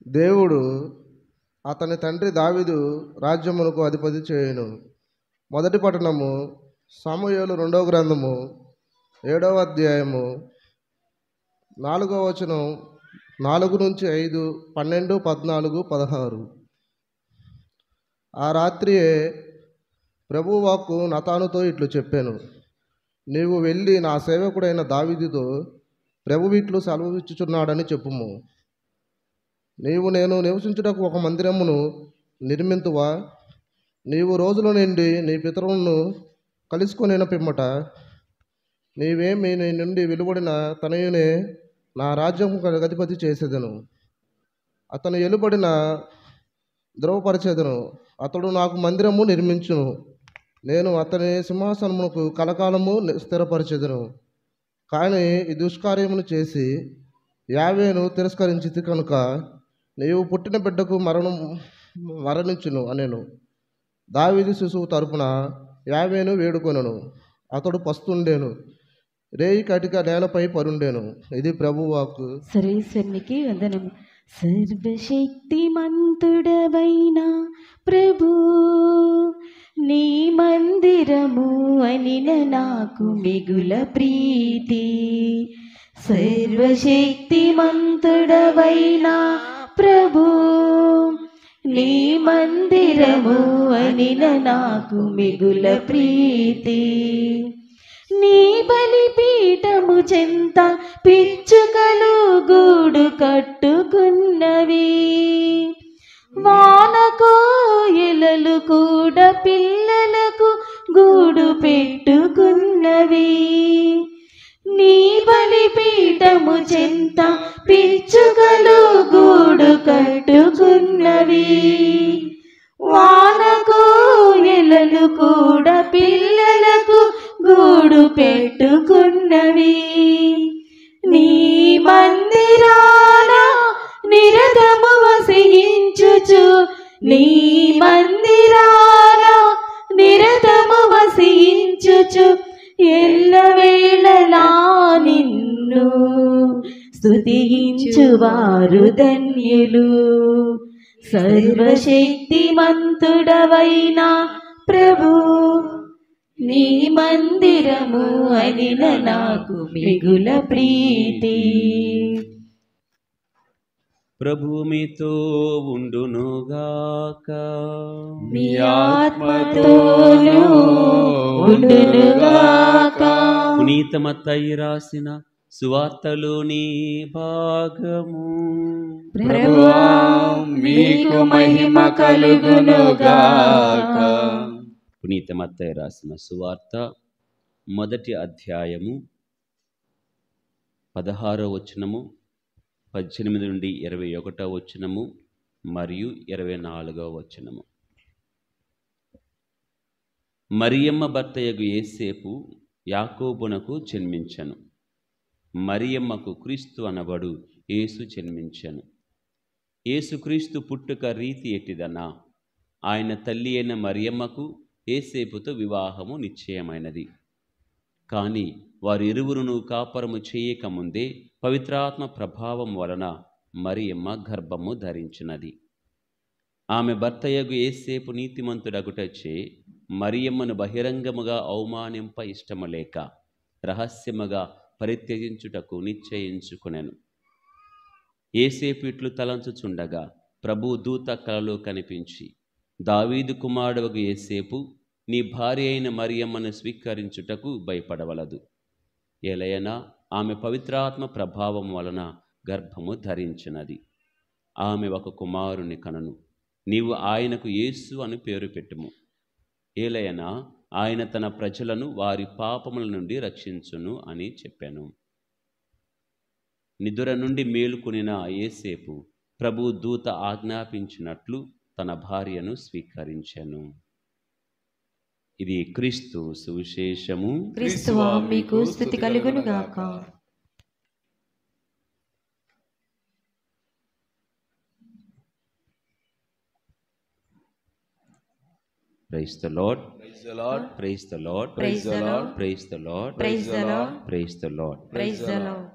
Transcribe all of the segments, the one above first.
దేవుడు అతని తండ్రి దావీదు రాజ్యమునకు అధిపతి చేయును. మొదటి పట్టణము సమూయేలు 2వ గ్రంథము 7వ అధ్యాయము 4వ వచనం 4 నుంచి 5, 12, 14, 16. ఆ రాత్రియే ప్రభువు వాక్కు నతానుతో ఇట్లు చెప్పాను, నీవు వెళ్ళి నా సేవకుడైన దావీదుతో ప్రభువు ఇట్లు సెలవిచ్చుచున్నాడని చెప్పుము. నీవు నేను నివసించుటకు ఒక మందిరమును నిర్మింతువా? నీవు రోజుల నుండి నీ పితరులను కలుసుకొనిన పిమ్మట నీవేమి నీ నుండి వెలువడిన తనయునే నా రాజ్యము అధిపతి చేసేదను. అతను ఎలుబడిన ధ్రువపరచేదను. అతడు నాకు మందిరము నిర్మించును. నేను అతని సింహాసనమునకు కలకాలము స్థిరపరచెదను. కానీ ఈ దుష్కార్యమును చేసి యావేను తిరస్కరించితి కనుక నీవు పుట్టిన బిడ్డకు మరణించును అనెను. దావీదు శిశువు తరపున యావేను వేడుకొనెను. అతడు పస్తుండేను, రేయి కటిక నేలపై పరుండేను. ఇది ప్రభువు వాక్కు. సర్వేశ్వరునికి వందనము. సర్వశక్తిమంతుడవైన ప్రభు, నీ మందిరము అనిన నాకు మిగుల ప్రీతి. సర్వశక్తిమంతుడవైన ప్రభు, నీ మందిరము అనిన నాకు మిగుల ప్రీతి. నీ బలిపీఠము చెంత పిచ్చుకలు గూడు కట్టుకున్నవి, వానకోయలలు కూడా పిల్లలకు గూడు పెట్టుకున్నవి. నీ బలిపీఠము చెంత పిచ్చుకలు గూడు కట్టుకున్నవి, వానకోయలలు కూడా పిల్లలకు గూడు పెట్టుకున్నవి. నీ మందిరాన నిరతము వసించుచు, నీ మందిరాన నిరతము వసించుచు ఎల్లవేళలా నిన్ను స్తుతించువారు ధన్యులు. సర్వశక్తిమంతుడవైన ప్రభు, నీ మందిరము అనిన నాకు మిగుల ప్రీతి. ప్రభు మీతో ఉండునుగాక, మీ ఆత్మతోనూ ఉండునుగాక. పునీత మత్తయి రాసిన సువార్తలోని భాగము. ప్రభువా, మీకు మహిమ కలుగునుగాక. పునీత మత్తయి రాసిన సువార్త మొదటి అధ్యాయము 16వ వచనము, 18 నుండి 21వ వచనము మరియు 24వ వచనము. మరియమ్మ భర్తయగు యేసేపు యాకోబునకు జన్మించెను. మరియమ్మకు క్రీస్తు అనబడు యేసు జన్మించెను. యేసుక్రీస్తు పుట్టుక రీతి ఎట్టిదనా, ఆయన తల్లి అయిన మరియమ్మకు యేసేపుతో వివాహము నిశ్చయమైనది. కానీ వారిరువురును కాపరము చేయకముందే పవిత్రాత్మ ప్రభావం వలన మరియమ్మ గర్భము ధరించినది. ఆమె భర్తయగు యేసేపు నీతిమంతుడగుటచే మరియమ్మను బహిరంగముగా అవమానింప ఇష్టము లేక రహస్యముగా పరిత్యజించుటకు నిశ్చయించుకొనెను. యేసేపు ఇట్లు తలంచుచుండగా ప్రభు దూత కలలో కనిపించి, దావీదు కుమారుడగు యేసేపు, నీ భార్య అయిన మరియమ్మను స్వీకరించుటకు భయపడవలదు. ఏలయనా ఆమె పవిత్రాత్మ ప్రభావం వలన గర్భము ధరించినది. ఆమె ఒక కుమారుని కనును. నీవు ఆయనకు యేసు అని పేరు పెట్టుము. ఏలయనా ఆయన తన ప్రజలను వారి పాపముల నుండి రక్షించును అని చెప్పాను. నిదుర నుండి మేలుకొనిన యేసేపు ప్రభు దూత ఆజ్ఞాపించినట్లు తన భార్యను స్వీకరించెను. ఇది క్రీస్తు సువిశేషము. క్రీస్తువా, మీకు స్తుతి కలుగునుగాక. Praise the Lord. Praise the Lord. Praise the Lord. Praise the Lord. Praise the Lord. Praise the Lord. Praise the Lord. Praise the Lord.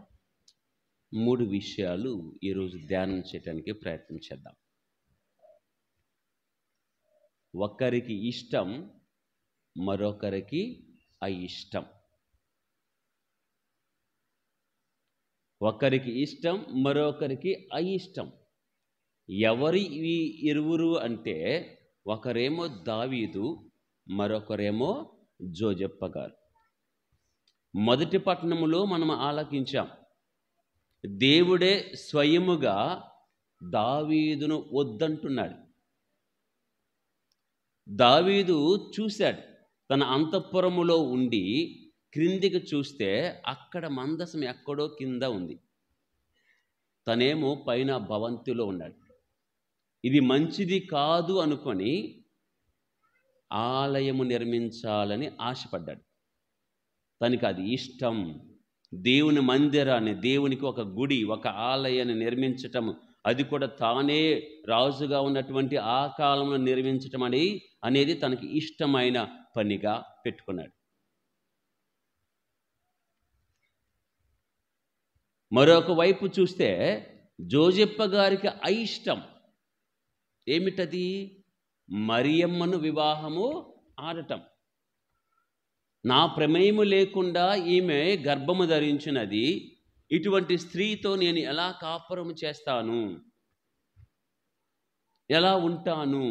3 విషయాలు ఈరోజు ధ్యానం చేయడానికి ప్రయత్నం చేద్దాం. ఒకరికి ఇష్టం, మరొకరికి అయిష్టం. ఒకరికి ఇష్టం, మరొకరికి అయిష్టం. ఎవరి ఈ ఇరువురు అంటే ఒకరేమో దావీదు, మరొకరేమో జోజప్ప గారు. మొదటి పట్టణములో మనం ఆలకించాం. దేవుడే స్వయముగా దావీదును వద్దంటున్నాడు. దావీదు చూశాడు, తన అంతఃపురములో ఉండి క్రిందికి చూస్తే అక్కడ మందసం ఎక్కడో కింద ఉంది. తనేమో పైన భవంతిలో ఉన్నాడు. ఇది మంచిది కాదు అనుకొని ఆలయము నిర్మించాలని ఆశపడ్డాడు. తనకి అది ఇష్టం. దేవుని మందిరాన్ని, దేవునికి ఒక గుడి, ఒక ఆలయాన్ని నిర్మించటం, అది కూడా తానే రాజుగా ఉన్నటువంటి ఆ కాలంలో నిర్మించటం అనేది తనకి ఇష్టమైన పనిగా పెట్టుకున్నాడు. మరొక వైపు చూస్తే జోజప్ప గారికి అయిష్టం. ఏమిటది? మరియమ్మను వివాహము ఆడటం. నా ప్రమేయము లేకుండా ఈమె గర్భము ధరించినది, ఇటువంటి స్త్రీతో నేను ఎలా కాపురము చేస్తాను, ఎలా ఉంటాను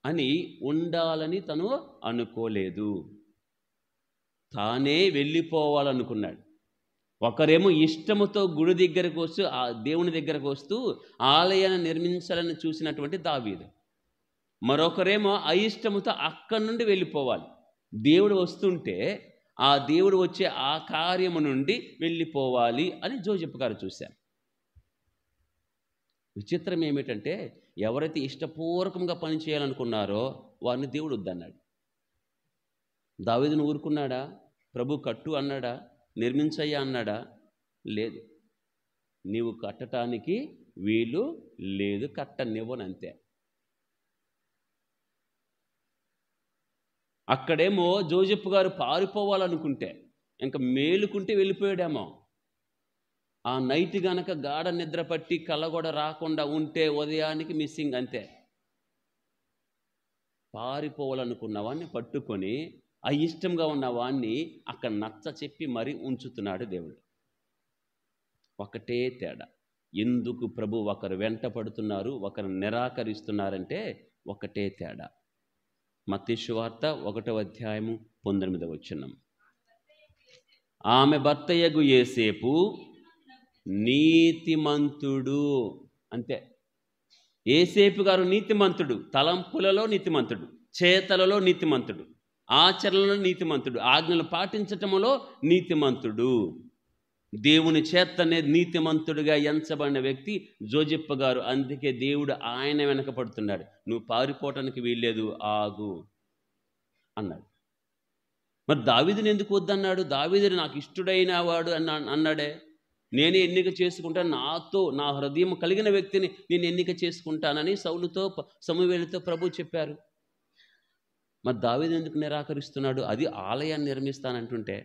అని ఉండాలని తను అనుకోలేదు. తానే వెళ్ళిపోవాలనుకున్నాడు. ఒకరేమో ఇష్టముతో గుడి దగ్గరకు వస్తూ, ఆ దేవుని దగ్గరకు వస్తూ ఆలయాన్ని నిర్మించాలని చూసినటువంటి దావీదు. మరొకరేమో అయిష్టముతో అక్కడి నుండి వెళ్ళిపోవాలి. దేవుడు వస్తుంటే ఆ దేవుడు వచ్చే ఆ కార్యము నుండి వెళ్ళిపోవాలి అని జోజప్ప గారు చూశారు. విచిత్రం ఏమిటంటే, ఎవరైతే ఇష్టపూర్వకంగా పని చేయాలనుకున్నారో వారిని దేవుడు వద్దన్నాడు. దావీదును ఊరుకున్నాడా? ప్రభు కట్టు అన్నాడా? నిర్మించయ్యా అన్నాడా? లేదు. నీవు కట్టడానికి వీలు లేదు, కట్టనివ్వనంతే. అక్కడేమో జోజప్ప గారు పారిపోవాలనుకుంటే, ఇంకా మేలుకుంటే వెళ్ళిపోయాడేమో. ఆ నైట్ గనక గాఢ నిద్ర పట్టి కళ్ళ కూడా రాకుండా ఉంటే ఉదయానికి మిస్సింగ్ అంతే. పారిపోవాలనుకున్న వాడిని పట్టుకొని అయిష్టంగా ఉన్న వాణ్ణి అక్కడ నచ్చ చెప్పి మరీ ఉంచుతున్నాడు దేవుడు. ఒకటే తేడా. ఎందుకు ప్రభు ఒకరు వెంట పడుతున్నారు, ఒకరు నిరాకరిస్తున్నారంటే ఒకటే తేడా. మత్తయి సువార్త 1వ అధ్యాయము 19వ వచనం. ఆమె భర్తయగు యోసేపు నీతిమంతుడు. అంతే. యోసేపు గారు నీతిమంతుడు. తలంపులలో నీతిమంతుడు, చేతలలో నీతిమంతుడు, ఆచరణలో నీతిమంతుడు, ఆజ్ఞలు పాటించటములో నీతిమంతుడు. దేవుని చేతనే నీతిమంతుడిగా ఎంచబడిన వ్యక్తి జోజప్ప గారు. అందుకే దేవుడు ఆయన వెనక పడుతున్నాడు. నువ్వు పారిపోవటానికి వీల్లేదు, ఆగు అన్నాడు. మరి దావీదుని ఎందుకు వద్దన్నాడు? దావీదు నాకు ఇష్టడైన వాడు అన్నాడే. నేనే ఎన్నిక చేసుకుంటాను, నాతో నా హృదయం కలిగిన వ్యక్తిని నేను ఎన్నిక చేసుకుంటానని సౌలుతో సమూయేలుతో ప్రభు చెప్పారు. మరి దావీదు ఎందుకు నిరాకరిస్తున్నాడు? అది ఆలయాన్ని నిర్మిస్తానంటుంటే.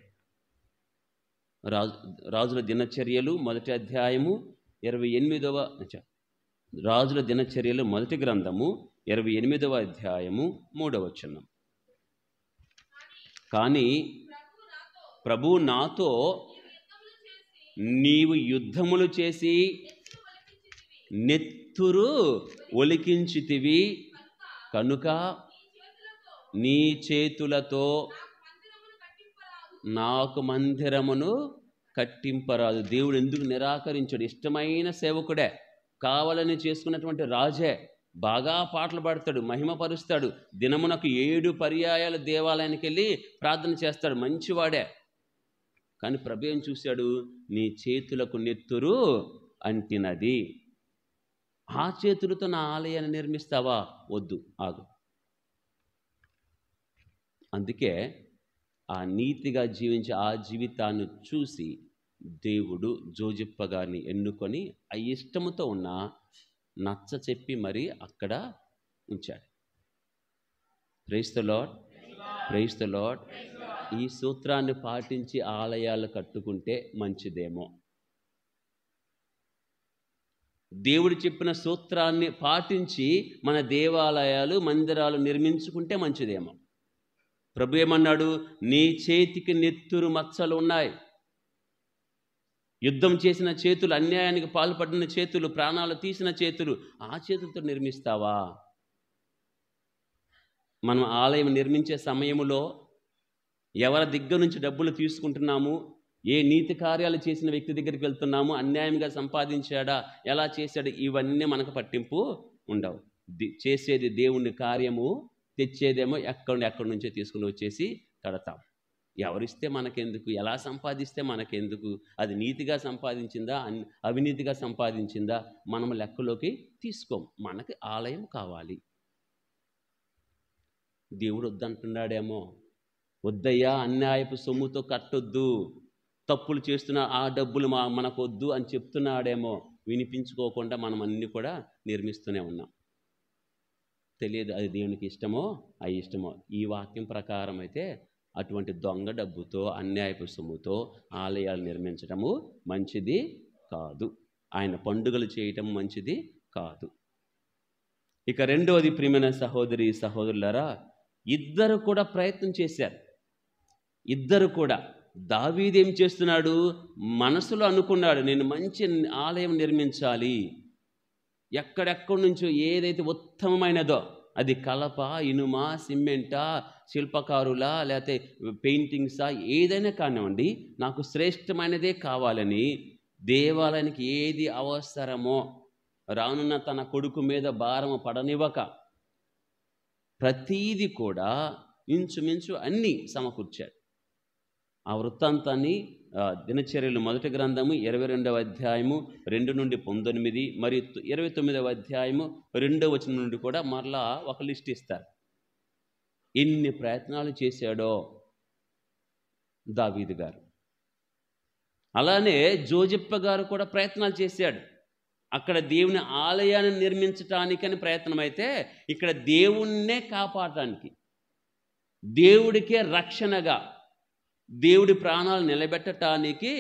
రాజుల దినచర్యలు 1వ అధ్యాయము 28వ రాజుల దినచర్యలు 1వ గ్రంథము 28వ అధ్యాయము 3వ వచనం. కానీ ప్రభు నాతో, నీవు యుద్ధములు చేసి నెత్తురు ఒలికించితివి కనుక నీ చేతులతో నాకు మందిరమును కట్టింపరాదు. దేవుడు ఎందుకు నిరాకరించాడు? ఇష్టమైన సేవకుడే, కావాలని చేసుకున్నటువంటి రాజే, బాగా పాటలు పాడతాడు, మహిమపరుస్తాడు, దినమునకు 7 పర్యాయాలు దేవాలయానికి వెళ్ళి ప్రార్థన చేస్తాడు, మంచివాడే. కానీ ప్రభు ఏం చూశాడు? నీ చేతులకు నెత్తురు అంటినది. ఆ చేతులతో నా ఆలయాన్ని నిర్మిస్తావా? వద్దు, ఆగు. అందుకే ఆ నీతిగా జీవించే ఆ జీవితాన్ని చూసి దేవుడు జోజప్ప గారిని ఎన్నుకొని అయిష్టముతో ఉన్న నచ్చ చెప్పి మరి అక్కడ ఉంచాడు. Praise the lord, praise the lord. ఈ సూత్రాన్ని పాటించి ఆలయాలు కట్టుకుంటే మంచిదేమో. దేవుడు చెప్పిన సూత్రాన్ని పాటించి మన దేవాలయాలు మందిరాలు నిర్మించుకుంటే మంచిదేమో. ప్రభు ఏమన్నాడు? నీ చేతికి నెత్తురు మచ్చలు ఉన్నాయి. యుద్ధం చేసిన చేతులు, అన్యాయానికి పాల్పడిన చేతులు, ప్రాణాలు తీసిన చేతులు, ఆ చేతులతో నిర్మిస్తావా? మనం ఆలయం నిర్మించే సమయంలో ఎవరి దగ్గర నుంచి డబ్బులు తీసుకుంటున్నాము, ఏ నీతి కార్యాలు చేసిన వ్యక్తి దగ్గరికి వెళ్తున్నాము, అన్యాయంగా సంపాదించాడా, ఎలా చేశాడు, ఇవన్నీ మనకు పట్టింపు ఉండవు. చేసేది దేవుని కార్యము, తెచ్చేదేమో ఎక్కడి నుంచో తీసుకుని వచ్చేసి కడతాం. ఎవరిస్తే మనకెందుకు, ఎలా సంపాదిస్తే మనకెందుకు, అది నీతిగా సంపాదించిందా అవినీతిగా సంపాదించిందా మనం లెక్కలోకి తీసుకోం. మనకి ఆలయం కావాలి. దేవుడు వద్దంటున్నాడేమో, వద్దయ్యా అన్యాయపు సొమ్ముతో కట్టొద్దు, తప్పులు చేస్తున్న ఆ డబ్బులు మనకొద్దు అని చెప్తున్నాడేమో. వినిపించుకోకుండా మనం అన్నీ కూడా నిర్మిస్తూనే ఉన్నాం. తెలియదు అది దేవునికి ఇష్టమో అయిష్టమో. ఈ వాక్యం ప్రకారం అయితే అటువంటి దొంగ డబ్బుతో, అన్యాయపు సొమ్ముతో ఆలయాలు నిర్మించడము మంచిది కాదు. ఆయన పండుగలు చేయటం మంచిది కాదు. ఇక రెండవది, ప్రియమైన సహోదరి సహోదరులారా, ఇద్దరు కూడా ప్రయత్నం చేశారు. ఇద్దరు కూడా. దావీదు ఏం చేస్తున్నాడు? మనసులో అనుకున్నాడు, నేను మంచి ఆలయం నిర్మించాలి. ఎక్కడెక్కడి నుంచో ఏదైతే ఉత్తమమైనదో, అది కలప, ఇనుమ, సిమెంటా, శిల్పకారులా, లేకపోతే పెయింటింగ్సా, ఏదైనా కానివ్వండి, నాకు శ్రేష్టమైనదే కావాలని దేవాలయానికి ఏది అవసరమో రానున్న తన కొడుకు మీద భారము పడనివ్వక ప్రతీది కూడా ఇంచుమించు అన్నీ సమకూర్చాడు. ఆ వృత్తాంతాన్ని దినచర్యలు మొదటి గ్రంథము 22వ అధ్యాయము 2 నుండి 19 మరియు 29వ అధ్యాయము 2వ వచనం నుండి కూడా మరలా ఒక లిస్ట్ ఇస్తారు. ఎన్ని ప్రయత్నాలు చేశాడో దావీదు గారు. అలానే జోజప్ప గారు కూడా ప్రయత్నాలు చేశాడు. అక్కడ దేవుని ఆలయాన్ని నిర్మించటానికని ప్రయత్నమైతే, ఇక్కడ దేవుణ్ణే కాపాడటానికి, దేవుడికే రక్షణగా, దేవుడి ప్రాణాలు నిలబెట్టడానికి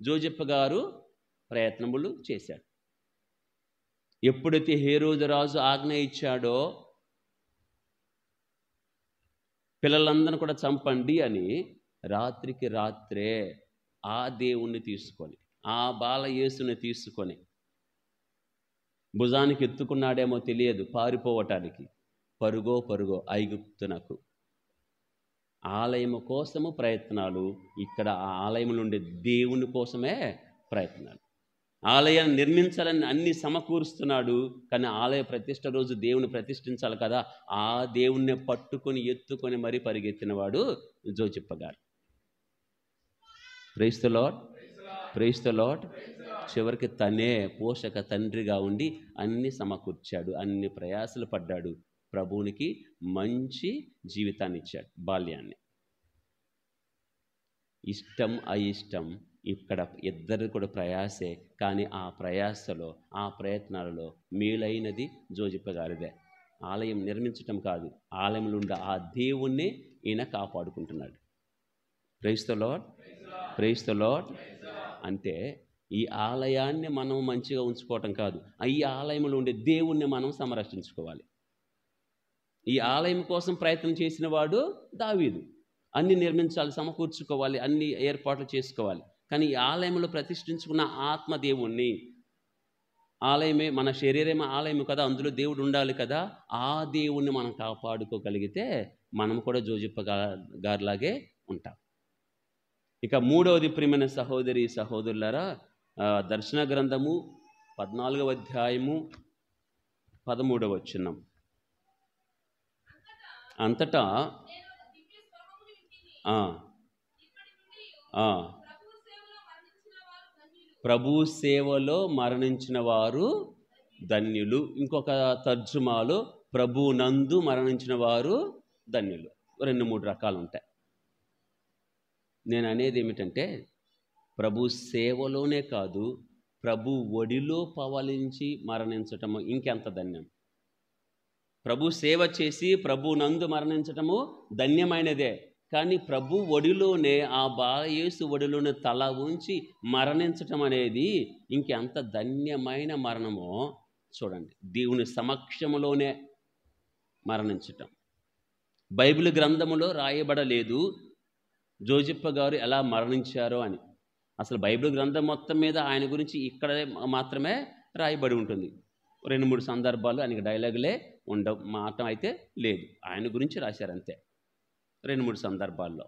జోజప్ప గారు ప్రయత్నములు చేశాడు. ఎప్పుడైతే హేరోదు రాజు ఆజ్ఞ ఇచ్చాడో పిల్లలందరినీ కూడా చంపండి అని, రాత్రికి రాత్రే ఆ దేవుణ్ణి తీసుకొని, ఆ బాల యేసుని తీసుకొని భుజానికి ఎత్తుకున్నాడేమో తెలియదు, పారిపోవటానికి పరుగో ఐగుప్తునకు. ఆలయము కోసము ప్రయత్నాలు, ఇక్కడ ఆ ఆలయంలో ఉండే దేవుని కోసమే ప్రయత్నాలు. ఆలయాన్ని నిర్మించాలని అన్ని సమకూరుస్తున్నాడు, కానీ ఆలయ ప్రతిష్ట రోజు దేవుని ప్రతిష్ఠించాలి కదా, ఆ దేవుణ్ణి పట్టుకొని ఎత్తుకొని మరీ పరిగెత్తినవాడు జోజప్ప గారు. Praise the lord, praise the lord. చివరికి తనే పోషక తండ్రిగా ఉండి అన్ని సమకూర్చాడు, అన్ని ప్రయాసలు పడ్డాడు, ప్రభువునికి మంచి జీవితాన్ని ఇచ్చాడు, బాల్యాన్ని. ఇష్టం అయిష్టం ఇక్కడ ఇద్దరు కూడా ప్రయాసే, కానీ ఆ ప్రయాసలో, ఆ ప్రయత్నాలలో మేలైనది జోజప్ప గారిదే. ఆలయం నిర్మించటం కాదు, ఆలయంలో ఉండే ఆ దేవుణ్ణి ఈయన కాపాడుకుంటున్నాడు. Praise the lord, praise the lord. అంటే ఈ ఆలయాన్ని మనం మంచిగా ఉంచుకోవటం కాదు, ఈ ఆలయంలో ఉండే దేవుణ్ణి మనం సంరక్షించుకోవాలి. ఈ ఆలయం కోసం ప్రయత్నం చేసిన వాడు దావీదు. అన్ని నిర్మించాలి, సమకూర్చుకోవాలి, అన్ని ఏర్పాట్లు చేసుకోవాలి. కానీ ఈ ఆలయంలో ప్రతిష్ఠించుకున్న ఆత్మదేవుణ్ణి, ఆలయమే మన శరీరమే ఆలయం కదా, అందులో దేవుడు ఉండాలి కదా, ఆ దేవుణ్ణి మనం కాపాడుకోగలిగితే మనం కూడా జోజప్ప గారిలాగే ఉంటాం. ఇక మూడవది, ప్రియమైన సహోదరి సహోదరులారా, దర్శన గ్రంథము 14వ అధ్యాయము 13వ వచనం. అంతటా ప్రభు సేవలో మరణించిన వారు ధన్యులు. ఇంకొక తర్జుమాలో ప్రభు నందు మరణించిన వారు ధన్యులు. 2-3 రకాలు ఉంటాయి. నేను అనేది ఏమిటంటే, ప్రభు సేవలోనే కాదు, ప్రభు ఒడిలో పవలించి మరణించటము ఇంకెంత ధన్యం. ప్రభు సేవ చేసి ప్రభు నందు మరణించటము ధన్యమైనదే, కానీ ప్రభు ఒడిలోనే, ఆ బాలయేసు ఒడిలోనే తల ఉంచి మరణించటం అనేది ఇంకెంత ధన్యమైన మరణమో చూడండి. దేవుని సమక్షంలోనే మరణించటం. బైబిల్ గ్రంథములో రాయబడలేదు జోజప్ప గారు ఎలా మరణించారో అని. అసలు బైబిల్ గ్రంథం మొత్తం మీద ఆయన గురించి ఇక్కడ మాత్రమే రాయబడి ఉంటుంది. 2-3 సందర్భాలు ఆయనకి డైలాగులే ఉండవు, మాట అయితే లేదు. ఆయన గురించి రాశారు అంతే 2-3 సందర్భాల్లో.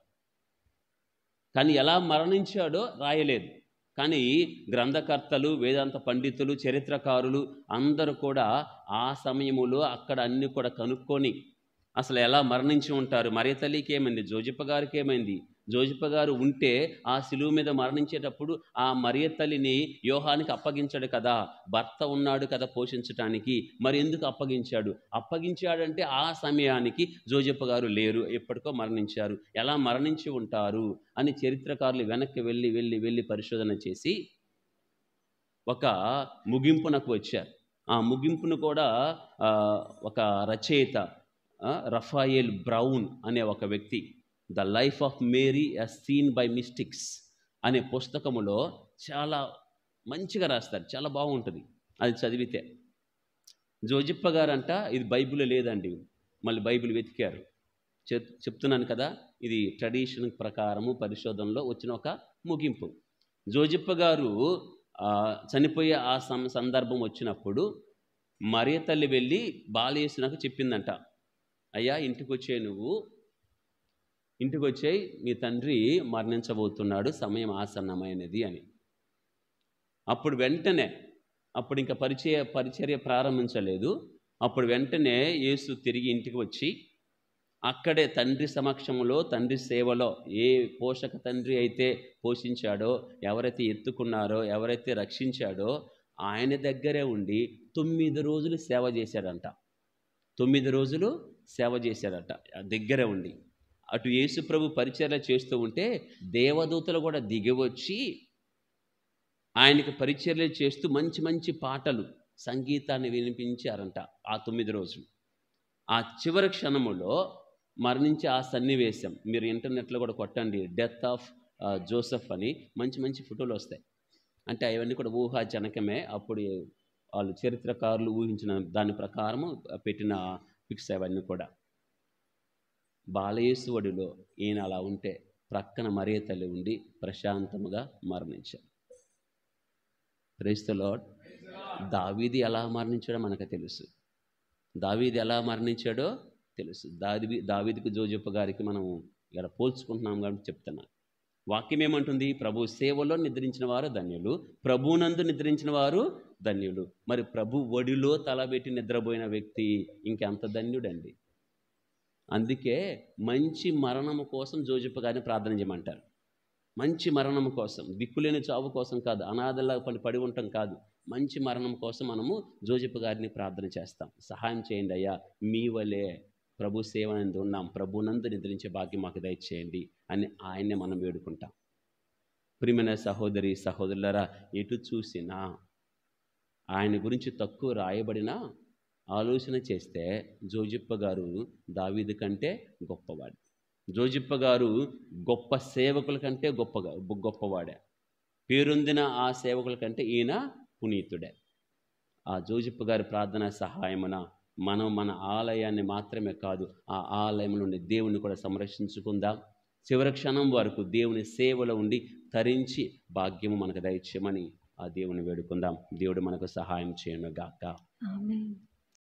కానీ ఎలా మరణించాడో రాయలేదు. కానీ గ్రంథకర్తలు, వేదాంత పండితులు, చరిత్రకారులు అందరూ కూడా ఆ సమయములో అక్కడ అన్నీ కూడా కనుక్కొని అసలు ఎలా మరణించి ఉంటారు, మరియ తల్లికి ఏమైంది, జోజప్ప గారికి ఏమైంది, జోజప్ప గారు ఉంటే ఆ శిలువ మీద మరణించేటప్పుడు ఆ మరియ తల్లిని యోహానికి అప్పగించాడు కదా, భర్త ఉన్నాడు కదా పోషించటానికి, మరి ఎందుకు అప్పగించాడంటే ఆ సమయానికి జోజప్ప గారు లేరు, ఎప్పటికో మరణించారు, ఎలా మరణించి ఉంటారు అని చరిత్రకారులు వెనక్కి వెళ్ళి పరిశోధన చేసి ఒక ముగింపునకు వచ్చారు. ఆ ముగింపును కూడా ఒక రచయిత రఫాయెల్ బ్రౌన్ అనే ఒక వ్యక్తి the life of Mary as seen by mystics అనే పుస్తకములో చాలా మంచిగా రాస్తారు, చాలా బాగుంటుంది అది చదివితే. జోజప్ప గారంట ఇది బైబిల్లో లేదండి, మళ్ళీ బైబిల్ వెతికారు. చెప్తున్నాను కదా, ఇది ట్రెడిషన్ ప్రకారము పరిశోధనలో వచ్చిన ఒక ముగింపు. జోజప్ప గారు చనిపోయే ఆ సందర్భం వచ్చినప్పుడు మరియ తల్లి వెళ్ళి బాలయేసునకు చెప్పిందంట, అయ్యా ఇంటికి వచ్చేయి, మీ తండ్రి మరణించబోతున్నాడు, సమయం ఆసన్నమైనది అని. అప్పుడు వెంటనే, అప్పుడు ఇంకా పరిచర్య ప్రారంభించలేదు, అప్పుడు వెంటనే యేసు తిరిగి ఇంటికి వచ్చి అక్కడే తండ్రి సమక్షంలో, తండ్రి సేవలో ఏ పోషక తండ్రి అయితే పోషించాడో, ఎవరైతే ఎత్తుకున్నారో, ఎవరైతే రక్షించాడో ఆయన దగ్గరే ఉండి 9 రోజులు సేవ చేశాడంట. 9 రోజులు సేవ చేశాడట దగ్గరే ఉండి. అటు యేసు ప్రభు పరిచర్య చేస్తూ ఉంటే దేవదూతలు కూడా దిగివచ్చి ఆయనకి పరిచర్యలు చేస్తూ మంచి మంచి పాటలు, సంగీతాన్ని వినిపించారంట ఆ 9 రోజులు. ఆ చివరి క్షణములో మరణించే ఆ సన్నివేశం మీరు ఇంటర్నెట్లో కూడా కొట్టండి, డెత్ ఆఫ్ జోసెఫ్ అని మంచి మంచి ఫోటోలు వస్తాయి. అంటే అవన్నీ కూడా ఊహాజనకమే, అప్పుడు వాళ్ళు చరిత్రకారులు ఊహించిన దాని ప్రకారము పెట్టిన పిక్స్ అవన్నీ కూడా. బాలయేసు ఒడిలో ఈయన అలా ఉంటే ప్రక్కన మరియ తల్లి ఉండి ప్రశాంతముగా మరణించారు. Praise the lord. దావీదు ఎలా మరణించాడో మనకు తెలుసు. దావీదు ఎలా మరణించాడో తెలుసు. దావీదుకు జోజప్ప గారికి మనం ఇక్కడ పోల్చుకుంటున్నాం కాబట్టి చెప్తున్నాను. వాక్యం ఏమంటుంది? ప్రభు సేవలో నిద్రించిన వారు ధన్యులు, ప్రభునందు నిద్రించిన వారు ధన్యులు. మరి ప్రభు ఒడిలో తలబెట్టి నిద్రపోయిన వ్యక్తి ఇంకెంత ధన్యుడండి. అందుకే మంచి మరణము కోసం జోజప్ప గారిని ప్రార్థన చేయమంటారు. మంచి మరణం కోసం, దిక్కులేని చావు కోసం కాదు, అనాథలా పడి ఉండటం కాదు, మంచి మరణం కోసం మనము జోజప్ప గారిని ప్రార్థన చేస్తాం. సహాయం చేయండి అయ్యా, మీ వలే ప్రభు సేవనందు ఉన్నాం, ప్రభునందు నిద్రించే భాగ్యం మాకు దయచేయండి అని ఆయన్నే మనం వేడుకుంటాం. ప్రియమైన సహోదరి సహోదరులారా, ఎటు చూసినా ఆయన గురించి తక్కువ రాయబడినా ఆలోచన చేస్తే జోజప్ప గారు దావీదు కంటే గొప్పవాడు. జోజప్ప గారు గొప్ప సేవకుల కంటే గొప్పవాడే. పేరొందిన ఆ సేవకుల కంటే ఈయన పునీతుడే. ఆ జోజప్ప గారి ప్రార్థన సహాయమున మనం మన ఆలయాన్ని మాత్రమే కాదు, ఆ ఆలయంలోని దేవుని కూడా సంరక్షించుకుందాం. చివరి క్షణం వరకు దేవుని సేవలో ఉండి తరించి భాగ్యము మనకు దయచేయమని ఆ దేవుని వేడుకుందాం. దేవుడు మనకు సహాయం చేయను గాక. ఆమేన్.